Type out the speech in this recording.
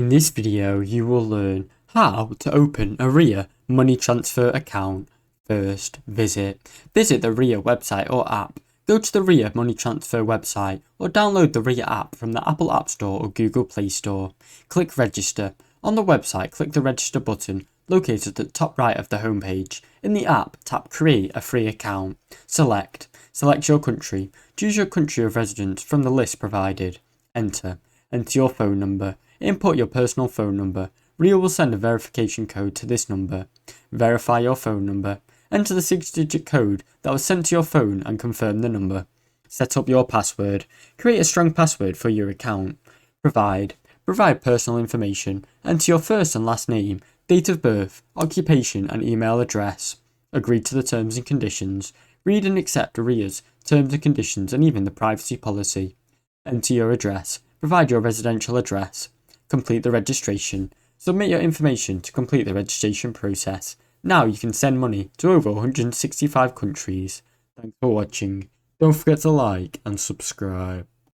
In this video, you will learn how to open a RIA money transfer account. First, visit the RIA website or app. Go to the RIA money transfer website or download the RIA app from the Apple App Store or Google Play Store. Click register. On the website, click the register button located at the top right of the homepage. In the app, tap create a free account. Select your country. Choose your country of residence from the list provided. Enter your phone number. Input your personal phone number. RIA will send a verification code to this number. Verify your phone number. Enter the 6-digit code that was sent to your phone and confirm the number. Set up your password. Create a strong password for your account. Provide personal information. Enter your first and last name, date of birth, occupation and email address. Agree to the terms and conditions. Read and accept RIA's terms and conditions and even the privacy policy. Enter your address. Provide your residential address. Complete the registration. Submit your information to complete the registration process. Now you can send money to over 165 countries. Thanks for watching. Don't forget to like and subscribe.